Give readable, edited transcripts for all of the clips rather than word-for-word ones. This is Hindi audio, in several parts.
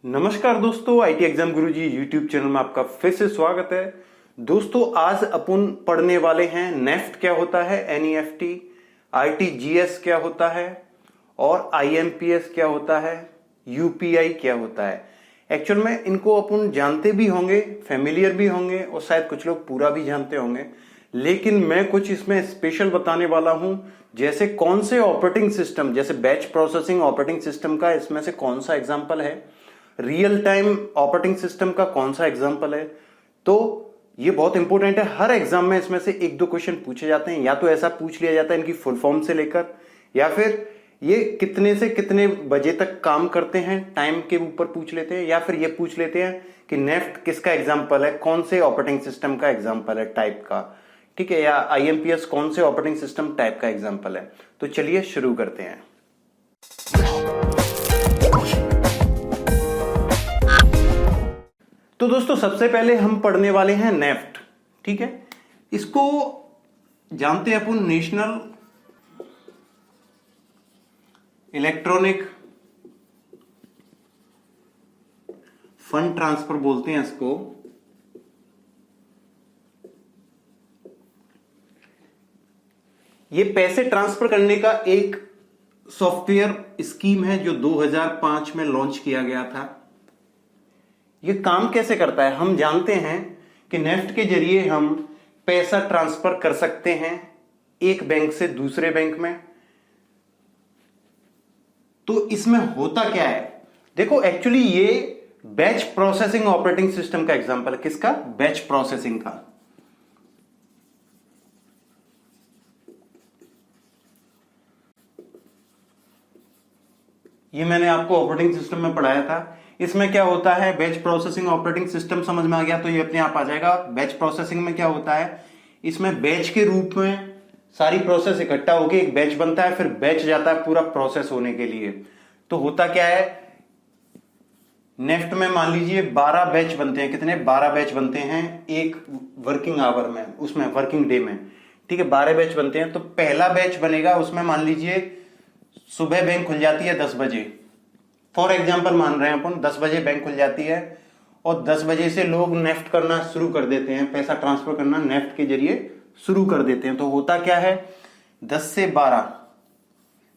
नमस्कार दोस्तों, IT exam Guruji YouTube channel में आपका फिर से स्वागत है। दोस्तों आज अपन पढ़ने वाले हैं नेफ्ट क्या होता है, एनईएफटी, आरटीजीएस क्या होता है और आईएमपीएस क्या होता है, यूपीआई क्या होता है। एक्चुअल में इनको अपन जानते भी होंगे, फेमिलियर भी होंगे और शायद कुछ लोग पूरा भी जानते होंगे, लेकिन मैं कुछ इसमें स्पेशल बताने वाला हूं। जैसे कौन से ऑपरेटिंग सिस्टम, जैसे बैच प्रोसेसिंग ऑपरेटिंग सिस्टम का इसमें से कौन सा एग्जांपल है, रियल टाइम ऑपरेटिंग सिस्टम का कौन सा एग्जांपल है। तो ये बहुत इंपॉर्टेंट है। हर एग्जाम में इसमें से एक दो क्वेश्चन पूछे जाते हैं, या तो ऐसा पूछ लिया जाता है इनकी फुल फॉर्म से लेकर, या फिर ये कितने से कितने बजे तक काम करते हैं टाइम के ऊपर पूछ लेते हैं, या फिर ये पूछ लेते हैं कि नेफ्ट किसका एग्जाम्पल है, कौन से ऑपरेटिंग सिस्टम का एग्जाम्पल है टाइप का, ठीक है, या आईएमपीएस कौन से ऑपरेटिंग सिस्टम टाइप का एग्जाम्पल है। तो चलिए शुरू करते हैं। तो दोस्तों सबसे पहले हम पढ़ने वाले हैं नेफ्ट, ठीक है। इसको जानते हैं अपन नेशनल इलेक्ट्रॉनिक फंड ट्रांसफर बोलते हैं इसको। ये पैसे ट्रांसफर करने का एक सॉफ्टवेयर स्कीम है जो 2005 में लॉन्च किया गया था। ये काम कैसे करता है, हम जानते हैं कि नेफ्ट के जरिए हम पैसा ट्रांसफर कर सकते हैं एक बैंक से दूसरे बैंक में। तो इसमें होता क्या है, देखो एक्चुअली ये बैच प्रोसेसिंग ऑपरेटिंग सिस्टम का एग्जांपल है। किसका? बैच प्रोसेसिंग का। ये मैंने आपको ऑपरेटिंग सिस्टम में पढ़ाया था। इसमें क्या होता है, बैच प्रोसेसिंग ऑपरेटिंग सिस्टम समझ में आ गया तो ये अपने आप आ जाएगा। बैच प्रोसेसिंग में क्या होता है, इसमें बैच के रूप में सारी प्रोसेस इकट्ठा होकर एक बैच बनता है, फिर बैच जाता है पूरा प्रोसेस होने के लिए। तो होता क्या है, नेफ्ट में मान लीजिए 12 बैच बनते हैं। कितने? 12 बैच बनते हैं एक वर्किंग आवर में, उसमें वर्किंग डे में, ठीक है। 12 बैच बनते हैं। तो पहला बैच बनेगा, उसमें मान लीजिए सुबह बैंक खुल जाती है 10 बजे, फॉर एग्जाम्पल मान रहे हैं अपन, 10 बजे बैंक खुल जाती है और 10 बजे से लोग नेफ्ट करना शुरू कर देते हैं, पैसा ट्रांसफर करना नेफ्ट के जरिए शुरू कर देते हैं। तो होता क्या है, 10 से 12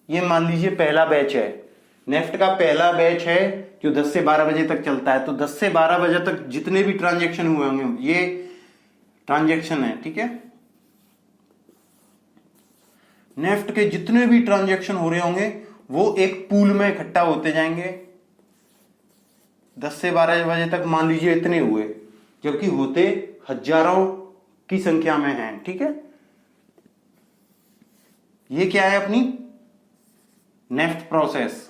ये मान लीजिए पहला बैच है, नेफ्ट का पहला बैच है जो 10 से 12 बजे तक चलता है। तो 10 से 12 बजे तक जितने भी ट्रांजेक्शन हुए होंगे, ये ट्रांजेक्शन है, ठीक है। नेफ्ट के जितने भी ट्रांजेक्शन हो रहे होंगे वो एक पूल में इकट्ठा होते जाएंगे। 10 से 12 बजे तक मान लीजिए इतने हुए, जबकि होते हजारों की संख्या में हैं, ठीक है। ये क्या है, अपनी नेफ्ट प्रोसेस।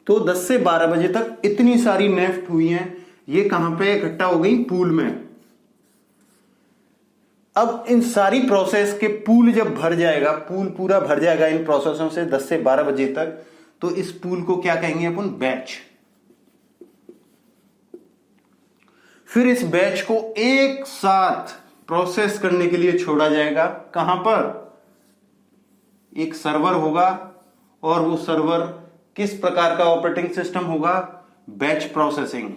तो 10 से 12 बजे तक इतनी सारी नेफ्ट हुई हैं, ये कहां पे इकट्ठा हो गई? पूल में। अब इन सारी प्रोसेस के पूल जब भर जाएगा, पूल पूरा भर जाएगा इन प्रोसेसों से 10 से 12 बजे तक, तो इस पूल को क्या कहेंगे अपन? बैच। फिर इस बैच को एक साथ प्रोसेस करने के लिए छोड़ा जाएगा। कहां पर? एक सर्वर होगा, और वो सर्वर किस प्रकार का ऑपरेटिंग सिस्टम होगा? Batch processing.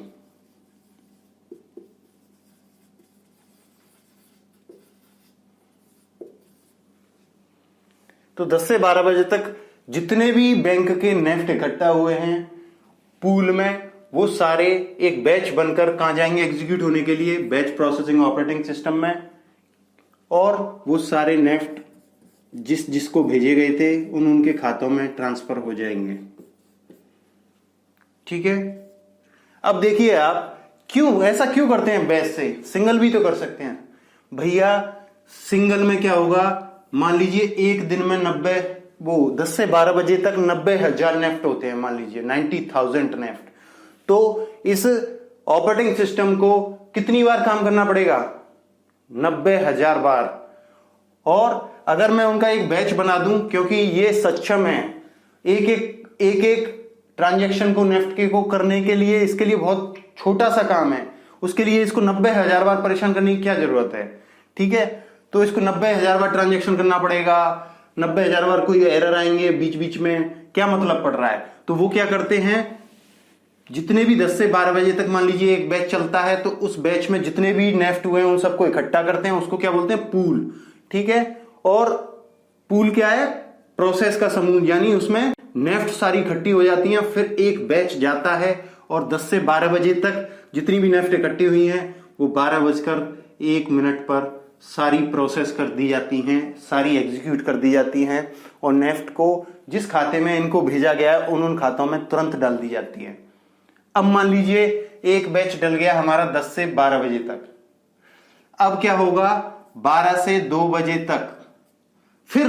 तो 10 से 12 बजे तक जितने भी बैंक के नेफ्ट इकट्ठा हुए हैं पूल में, वो सारे एक बैच बनकर कहां जाएंगे एग्जीक्यूट होने के लिए? बैच प्रोसेसिंग ऑपरेटिंग सिस्टम में। और वो सारे नेफ्ट जिसको भेजे गए थे उनके खातों में ट्रांसफर हो जाएंगे, ठीक है। अब देखिए आप क्यों ऐसा क्यों करते हैं बैच से, सिंगल भी तो कर सकते हैं भैया। सिंगल में क्या होगा, मान लीजिए एक दिन में 10 से 12 बजे तक 90,000 नेफ्ट होते हैं, मान लीजिए 90,000 नेफ्ट। तो इस ऑपरेटिंग सिस्टम को कितनी बार काम करना पड़ेगा? 90,000 बार। और अगर मैं उनका एक बैच बना दूं, क्योंकि ये सक्षम है एक ट्रांजैक्शन को नेफ्ट के को करने के लिए, इसके लिए बहुत छोटा सा काम है, उसके लिए इसको 90,000 बार परेशान करने की क्या जरूरत है, ठीक है। तो इसको 90,000 बार ट्रांजेक्शन करना पड़ेगा, 90,000 बार कोई एरर आएंगे बीच बीच में, क्या मतलब पड़ रहा है। तो वो क्या करते हैं, जितने भी 10 से 12 बजे तक मान लीजिए एक बैच चलता है, तो उस बैच में जितने भी नेफ्ट हुए हैं उन सबको इकट्ठा करते हैं, उसको क्या बोलते हैं, पूल। ठीक है, और पूल क्या है, प्रोसेस का समूह, यानी उसमें नेफ्ट सारी इकट्ठी हो जाती हैं, फिर एक बैच जाता है और 10 से 12 बजे तक जितनी भी नेफ्ट इकट्ठी हुई हैं वो 12:01 पर सारी प्रोसेस कर दी जाती हैं, सारी एग्जीक्यूट कर दी जाती हैं, और नेफ्ट को जिस खाते में इनको भेजा गया है उन खातों में तुरंत डाल दी जाती है। अब मान लीजिए एक बैच डल गया हमारा 10 से 12 बजे तक, अब क्या होगा, 12 से 2 बजे तक फिर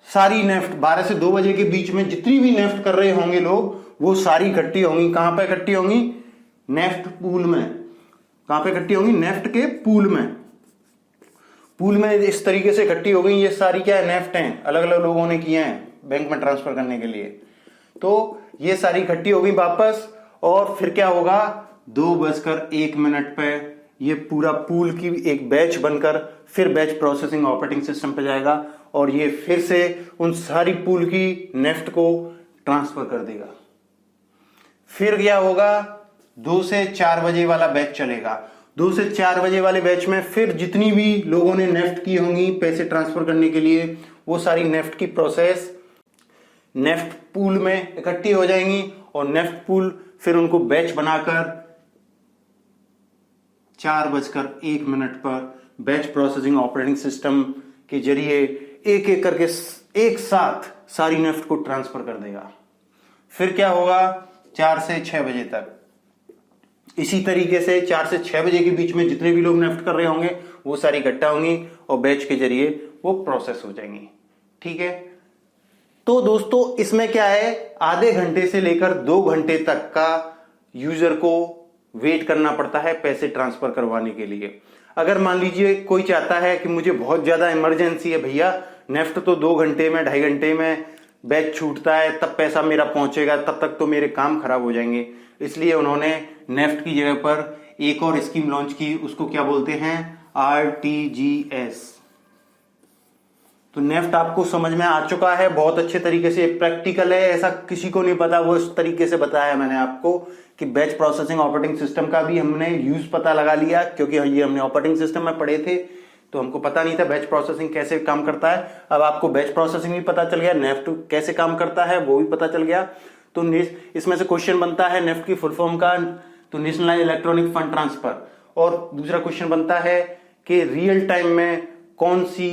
सारी नेफ्ट, 12 से 2 बजे के बीच में जितनी भी नेफ्ट कर रहे होंगे लोग वो सारी इकट्ठी होंगी। कहां पे इकट्ठी होंगी, नेफ्ट पूल में। कहां पे इकट्ठी होंगी, नेफ्ट के पूल में। पूल में इस तरीके से इकट्ठी हो गई, ये सारी क्या है, नेफ्ट हैं, अलग अलग लोगों ने किए हैं बैंक में ट्रांसफर करने के लिए। तो ये सारी इकट्ठी हो गई वापस, और फिर क्या होगा, 2:01 पे ये पूरा पूल की एक बैच बनकर फिर बैच प्रोसेसिंग ऑपरेटिंग सिस्टम पे जाएगा, और ये फिर से उन सारी पूल की नेफ्ट को ट्रांसफर कर देगा। फिर क्या होगा, 2 से 4 बजे वाला बैच चलेगा। 2 से 4 बजे वाले बैच में फिर जितनी भी लोगों ने नेफ्ट की होंगी पैसे ट्रांसफर करने के लिए, वो सारी नेफ्ट की प्रोसेस नेफ्ट पूल में इकट्ठी हो जाएंगी, और नेफ्ट पूल फिर उनको बैच बनाकर 4:01 पर बैच प्रोसेसिंग ऑपरेटिंग सिस्टम के जरिए एक एक करके एक साथ सारी नेफ्ट को ट्रांसफर कर देगा। फिर क्या होगा, 4 से 6 बजे तक इसी तरीके से 4 से 6 बजे के बीच में जितने भी लोग नेफ्ट कर रहे होंगे वो सारी इकट्ठा होंगी और बैच के जरिए वो प्रोसेस हो जाएंगी। ठीक है, तो दोस्तों इसमें क्या है, आधे घंटे से लेकर 2 घंटे तक का यूजर को वेट करना पड़ता है पैसे ट्रांसफर करवाने के लिए। अगर मान लीजिए कोई चाहता है कि मुझे बहुत ज्यादा इमरजेंसी है भैया, नेफ्ट तो 2 घंटे में 2.5 घंटे में बैच छूटता है, तब पैसा मेरा पहुंचेगा, तब तक तो मेरे काम खराब हो जाएंगे, इसलिए उन्होंने नेफ्ट की जगह पर एक और स्कीम लॉन्च की, उसको क्या बोलते हैं, आरटीजीएस। तो नेफ्ट आपको समझ में आ चुका है, बहुत अच्छे तरीके से प्रैक्टिकल है, ऐसा किसी को नहीं पता, वो इस तरीके से बताया मैंने आपको कि बैच प्रोसेसिंग ऑपरेटिंग सिस्टम का भी हमने यूज पता लगा लिया, क्योंकि ये हमने ऑपरेटिंग सिस्टम में पढ़े थे तो हमको पता नहीं था बैच प्रोसेसिंग कैसे काम करता है। अब आपको बैच प्रोसेसिंग भी पता चल गया, नेफ्ट कैसे काम करता है वो भी पता चल गया। तो इसमें से क्वेश्चन बनता है नेफ्ट की फुल फॉर्म का, तो नेशनल इलेक्ट्रॉनिक फंड ट्रांसफर, और दूसरा क्वेश्चन बनता है कि रियल टाइम में कौन सी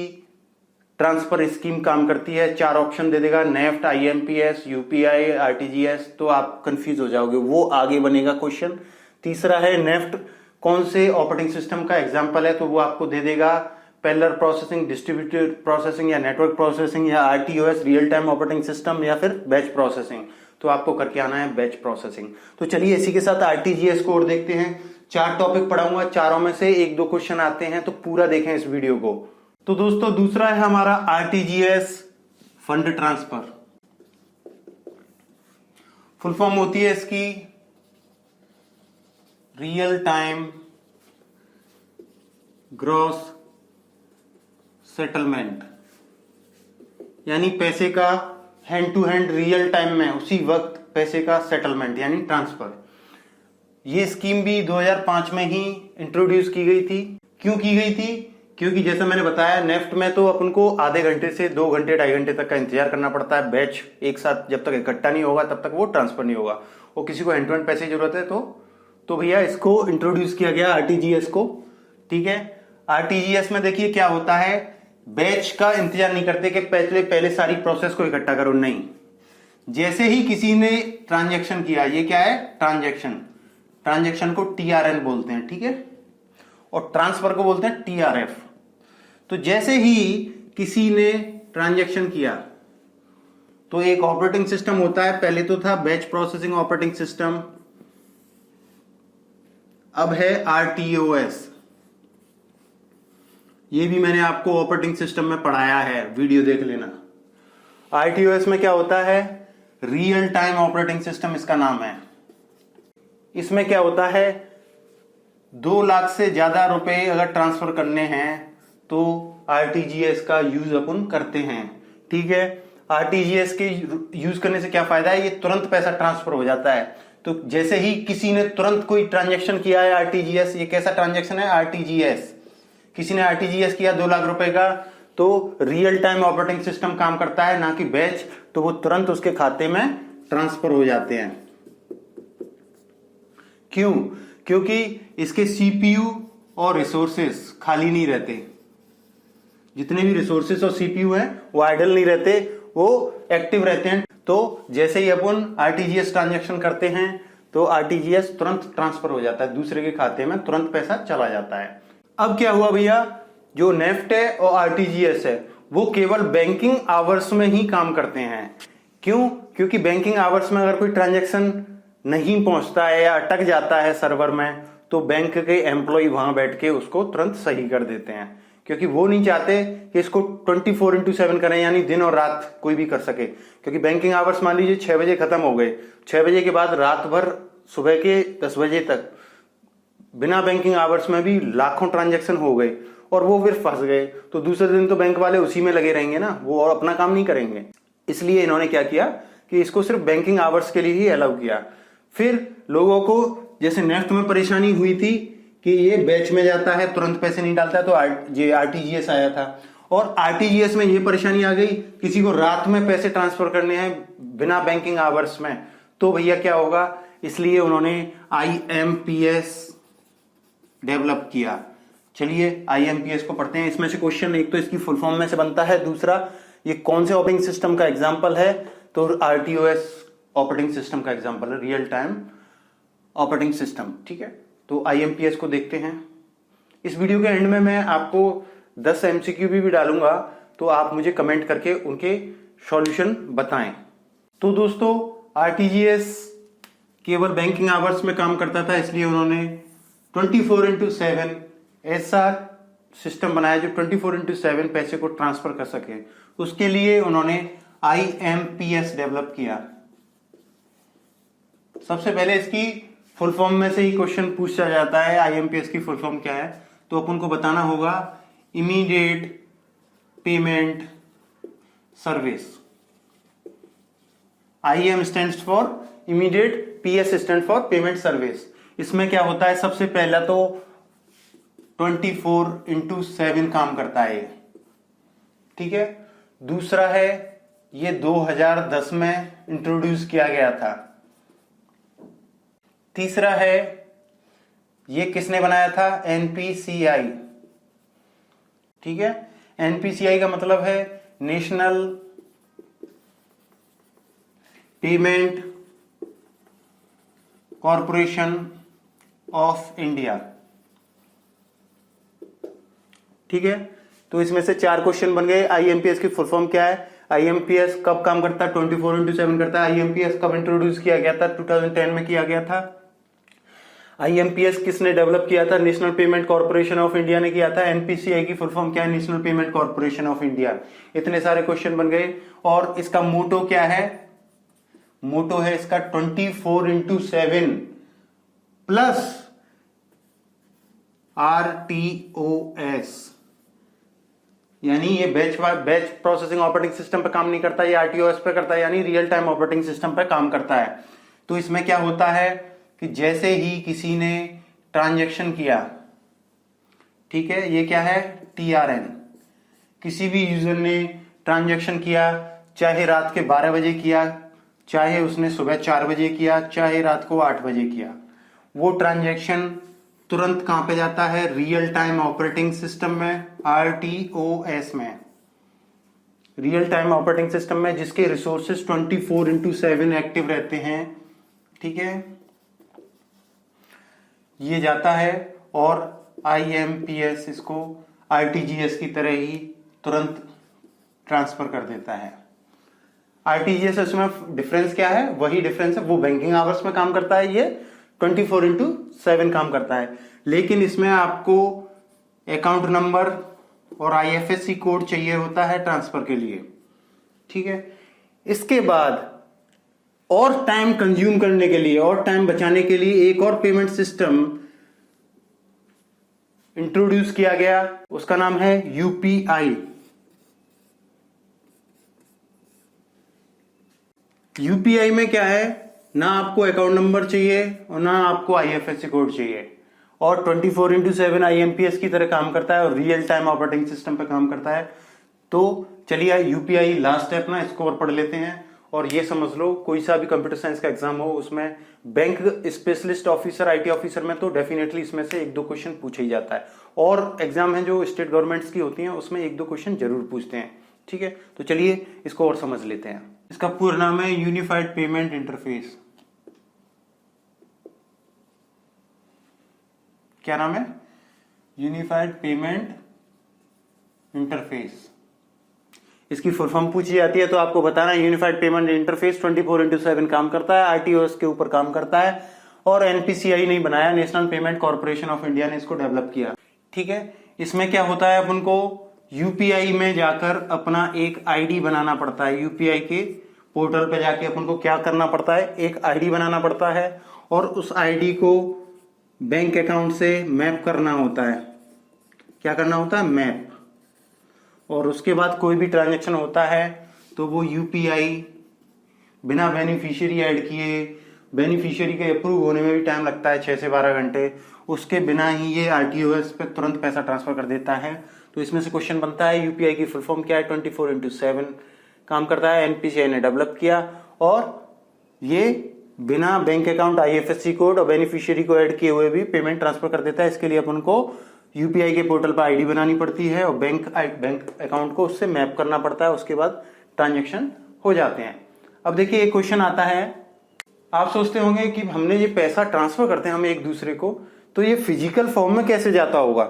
ट्रांसफर स्कीम काम करती है। 4 ऑप्शन दे देगा, नेफ्ट, आईएमपीएस, यूपीआई, आरटीजीएस, तो आप कंफ्यूज हो जाओगे, वो आगे बनेगा क्वेश्चन। तीसरा है नेफ्ट कौन से ऑपरेटिंग सिस्टम का एग्जांपल है, तो वो आपको दे देगा पैरेलल प्रोसेसिंग, डिस्ट्रीब्यूटेड प्रोसेसिंग, या नेटवर्क प्रोसेसिंग, या आरटीओएस, रियल टाइम ऑपरेटिंग सिस्टम, या फिर बैच प्रोसेसिंग। तो आपको करके आना है बैच प्रोसेसिंग। तो चलिए इसी के साथ आरटीजीएस को और देखते हैं। 4 टॉपिक पढ़ाऊंगा, चारों में से 1-2 क्वेश्चन आते हैं, तो पूरा देखें इस वीडियो को। तो दोस्तों दूसरा है हमारा RTGS, fund transfer. Full form होती है इसकी रियल टाइम ग्रॉस सेटलमेंट, यानी पैसे का hand to hand real time में उसी वक्त पैसे का सेटलमेंट यानी ट्रांसफर। ये स्कीम भी 2005 में ही इंट्रोड्यूस की गई थी। क्यों की गई थी, क्योंकि जैसे मैंने बताया नेफ्ट में तो अपन को आधे घंटे से 2 घंटे 2.5 घंटे तक का इंतजार करना पड़ता है, बैच एक साथ जब तक इकट्ठा नहीं होगा तब तक वो ट्रांसफर नहीं होगा, और किसी को हैंड टू हैंड पैसे की जरूरत है तो भैया इसको इंट्रोड्यूस किया गया आरटीजीएस को। ठीक है, आरटीजीएस में देखिए क्या होता है, बैच का इंतजार नहीं करते कि पहले सारी प्रोसेस को इकट्ठा करो, नहीं, जैसे ही किसी ने ट्रांजैक्शन किया, ये क्या है ट्रांजैक्शन को टीआरएन बोलते हैं, ठीक है, और ट्रांसफर को बोलते हैं टीआरएफ। तो जैसे ही किसी ने ट्रांजैक्शन किया तो एक ऑपरेटिंग सिस्टम होता है, पहले तो था बैच प्रोसेसिंग ऑपरेटिंग सिस्टम, अब है आरटीओएस। ये भी मैंने आपको ऑपरेटिंग सिस्टम में पढ़ाया है, वीडियो देख लेना। आरटीओएस में क्या होता है, रियल टाइम ऑपरेटिंग सिस्टम इसका नाम है। इसमें क्या होता है, 2 लाख से ज्यादा रुपए अगर ट्रांसफर करने हैं तो आरटीजीएस का यूज अपन करते हैं। ठीक है, आरटीजीएस के यूज करने से क्या फायदा है, ये तुरंत पैसा ट्रांसफर हो जाता है। तो जैसे ही किसी ने तुरंत कोई ट्रांजैक्शन किया है आरटीजीएस, ये कैसा ट्रांजैक्शन है, आरटीजीएस, किसी ने आरटीजीएस किया 2 लाख रुपए का, तो रियल टाइम ऑपरेटिंग सिस्टम काम करता है, ना कि बैच, तो वो तुरंत उसके खाते में ट्रांसफर हो जाते हैं। क्यों? क्योंकि इसके सीपीयू और रिसोर्सेस खाली नहीं रहते। जितने भी रिसोर्सेस और सीपीयू हैं वो आइडल नहीं रहते, वो एक्टिव रहते हैं। तो जैसे ही अपन आरटीजीएस ट्रांजैक्शन करते हैं तो आरटीजीएस तुरंत ट्रांसफर हो जाता है, दूसरे के खाते में तुरंत पैसा चला जाता है। अब क्या हुआ भैया, जो नेफ्ट है और आरटीजीएस है वो केवल बैंकिंग आवर्स में ही काम करते हैं। क्यों? क्योंकि बैंकिंग आवर्स में अगर कोई ट्रांजैक्शन नहीं पहुंचता है या अटक जाता है सर्वर में, तो बैंक के एम्प्लॉय वहां बैठ के उसको तुरंत सही कर देते हैं, क्योंकि वो नहीं चाहते कि इसको 24/7 करें, यानी दिन और रात कोई भी कर सके। क्योंकि बैंकिंग आवर्स मान लीजिए 6 बजे खत्म हो गए, 6 बजे के बाद रात भर सुबह के 10 बजे तक बिना बैंकिंग आवर्स में भी लाखों ट्रांजैक्शन हो गए और वो फिर फंस गए, तो दूसरे दिन तो बैंक वाले उसी में लगे रहेंगे ना, वो और अपना काम नहीं करेंगे। इसलिए इन्होंने क्या किया कि इसको सिर्फ बैंकिंग आवर्स के लिए ही अलाउ किया। फिर लोगों को जैसे नेफ्ट में परेशानी हुई थी कि ये बैच में जाता है, तुरंत पैसे नहीं डालता, तो ये आरटीजीएस आया था। और आरटीजीएस में ये परेशानी आ गई, किसी को रात में पैसे ट्रांसफर करने हैं बिना बैंकिंग आवर्स में, तो भैया क्या होगा, इसलिए उन्होंने आईएमपीएस डेवलप किया। चलिए आईएमपीएस को पढ़ते हैं। इसमें से क्वेश्चन एक तो इसकी फुल फॉर्म में से बनता है, दूसरा ये कौन से ऑपरेटिंग सिस्टम का एग्जांपल है, तो आरटीओएस ऑपरेटिंग सिस्टम का एग्जांपल है, रियल टाइम ऑपरेटिंग सिस्टम। ठीक है, तो आईएमपीएस को देखते हैं। इस वीडियो के एंड में मैं आपको 10 एमसीक्यू भी डालूंगा, तो आप मुझे कमेंट करके उनके सॉल्यूशन बताएं। तो दोस्तों, आरटीजीएस केवल बैंकिंग आवर्स में काम करता था, इसलिए उन्होंने 24/7 ऐसा सिस्टम बनाया जो 24/7 पैसे को ट्रांसफर कर सके। उसके लिए उन्होंने आईएमपीएस डेवलप किया। सबसे पहले इसकी फुल फॉर्म में से ही क्वेश्चन पूछा जाता है, आईएमपीएस की फुल फॉर्म क्या है, तो अपन को बताना होगा immediate payment service. IM stands for immediate, PS stand for payment service. इसमें क्या होता है, सबसे पहला तो 24/7 काम करता है, ठीक है। दूसरा है, ये 2010 में इंट्रोड्यूस किया गया था। तीसरा है, ये किसने बनाया था, एनपीसीआई, ठीक है। एनपीसीआई का मतलब है national payment corporation of India, ठीक है। तो इसमें से 4 क्वेश्चन बन गए। आईएमपीएस की फुल फॉर्म क्या है, आईएमपीएस कब काम करता है, 24/7 करता है। आईएमपीएस कब इंट्रोड्यूस किया गया था, 2010 में किया गया था। आईएमपीएस किसने डेवलप किया था, national payment corporation of India ने किया था। एनपीसीआई की फुल फॉर्म क्या है, national payment corporation of India. इतने सारे क्वेश्चन बन गए। और इसका मोटो क्या है, मोटो है इसका 24/7 प्लस आरटीओएस, यानी ये बैच प्रोसेसिंग ऑपरेटिंग सिस्टम पे काम नहीं करता, ये आरटीओएस पे करता है, यानी रियल टाइम ऑपरेटिंग सिस्टम पे काम करता है। तो इसमें क्या होता है कि जैसे ही किसी ने ट्रांजैक्शन किया, ठीक है, ये क्या है, टीआरएन, किसी भी यूजर ने ट्रांजैक्शन किया, चाहे रात के 12 बजे किया, चाहे उसने सुबह 4 बजे किया, चाहे रात को 8 बजे किया, वो ट्रांजैक्शन तुरंत कहां पे जाता है, रियल टाइम ऑपरेटिंग सिस्टम में, आरटीओएस में, रियल टाइम ऑपरेटिंग सिस्टम में, जिसके रिसोर्सेज 24/7 एक्टिव रहते हैं, ठीक है। ये जाता है और आईएमपीएस इसको आरटीजीएस की तरह ही तुरंत ट्रांसफर कर देता है। आरटीजीएस इसमें डिफरेंस क्या है, वही डिफरेंस है, वो बैंकिंग आवर्स में काम करता है, ये 24/7 काम करता है। लेकिन इसमें आपको अकाउंट नंबर और आईएफएससी कोड चाहिए होता है ट्रांसफर के लिए, ठीक है। इसके बाद और टाइम कंज्यूम करने के लिए और टाइम बचाने के लिए एक और पेमेंट सिस्टम इंट्रोड्यूस किया गया, उसका नाम है यूपीआई। यूपीआई में क्या है, ना आपको अकाउंट नंबर चाहिए और ना आपको आईएफएससी कोड चाहिए, और 24/7 आईएमपीएस की तरह काम करता है और रियल टाइम ऑपरेटिंग सिस्टम पे काम करता है। तो चलिए यूपीआई लास्ट स्टेप ना, इसको और पढ़ लेते हैं। और ये समझ लो, कोई सा भी कंप्यूटर साइंस का एग्जाम हो, उसमें bank specialist officer, IT officer में तो डेफिनेटली इसमें से 1-2 क्वेश्चन पूछा ही जाता है। और एग्जाम है जो स्टेट गवर्नमेंट्स की होती हैं, उसमें 1-2 क्वेश्चन जरूर पूछते हैं। ठीक है, तो चलिए इसको और समझ लेते हैं। इसका पूरा नाम है यूनिफाइड पेमेंट इंटरफेस। क्या नाम है? Unified payment interface. इसकी फुल फॉर्म पूछी जाती है तो आपको बताना है यूनिफाइड पेमेंट इंटरफेस 24/7 काम करता है, आरटीओएस के ऊपर काम करता है, और एनपीसीआई नहीं बनाया, national payment corporation of India ने इसको डेवलप किया। ठीक है, इसमें क्या होता है, अपन को यूपीआई में जाकर अपना एक आईडी बनाना पड़ता है। यूपीआई के पोर्टल पे जाके अपन को क्या करना पड़ता है, एक आईडी बनाना पड़ता है, और उस आईडी को बैंक अकाउंट से मैप करना होता है। क्या करना होता है? मैप। और उसके बाद कोई भी ट्रांजैक्शन होता है तो वो यूपीआई बिना बेनिफिशियरी ऐड किए, बेनिफिशियरी के अप्रूव होने में भी टाइम लगता है 6 से 12 घंटे, उसके बिना ही ये आरटीओएस पे तुरंत पैसा ट्रांसफर कर देता है। तो इसमें से क्वेश्चन बनता है यूपीआई की फुल फॉर्म क्या है? 24/7 काम करता है, एनपीसीआई ने डेवलप किया, और ये बिना बैंक अकाउंट, आईएफएससी कोड और बेनिफिशियरी को ऐड किए हुए भी पेमेंट ट्रांसफर कर देता है। इसके लिए अपन को यूपीआई के पोर्टल पर आईडी बनानी पड़ती है और बैंक अकाउंट को उससे मैप करना पड़ता है, उसके बाद ट्रांजैक्शन हो जाते हैं। अब देखिए एक क्वेश्चन आता है, आप सोचते होंगे कि हमने ये पैसा ट्रांसफर करते हैं हम एक दूसरे को, तो ये फिजिकल फॉर्म में कैसे जाता होगा।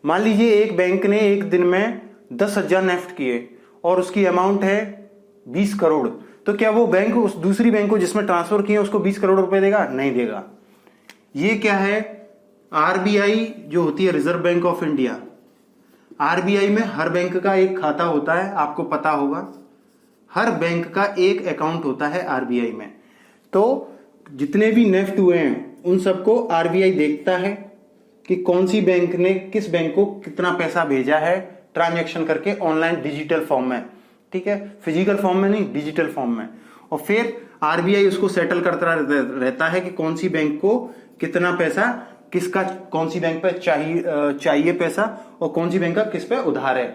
मान लीजिए एक बैंक ने एक दिन में 10,000 नेफ्ट किए और उसकी अमाउंट है 20 करोड़, तो क्या वो बैंक उस दूसरी बैंक को जिसमें ट्रांसफर किए उसको 20 करोड़ रुपए देगा? नहीं देगा। ये क्या है, आरबीआई जो होती है reserve bank of India, RBI में हर बैंक का एक खाता होता है, आपको पता होगा, हर बैंक का एक अकाउंट होता है आरबीआई में। तो जितने भी नेफ्ट हुए हैं उन सबको आरबीआई देखता है कि कौन सी बैंक ने किस बैंक को कितना पैसा भेजा है ट्रांजैक्शन करके, ऑनलाइन डिजिटल फॉर्म में। ठीक है, फिजिकल फॉर्म में नहीं, डिजिटल फॉर्म में। और फिर आरबीआई उसको सेटल करता रहता है कि कौन सी बैंक को कितना पैसा, किसका कौन सी बैंक पे चाहिए पैसा, और कौन सी बैंक का किस पे उधार है,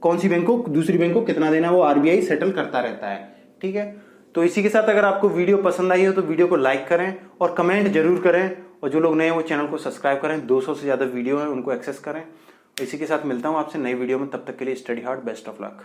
कौन सी बैंक को दूसरी बैंक को कितना देना, वो आरबीआई सेटल करता रहता है। ठीक है, तो इसी के साथ अगर आपको वीडियो पसंद आई हो तो वीडियो को लाइक करें और कमेंट जरूर करें, और जो लोग नए हैं वो चैनल को सब्सक्राइब करें। 200 से ज्यादा वीडियो है, उनको एक्सेस करें। इसी के साथ मिलता हूं आपसे नई वीडियो में, तब तक के लिए study hard, best of luck.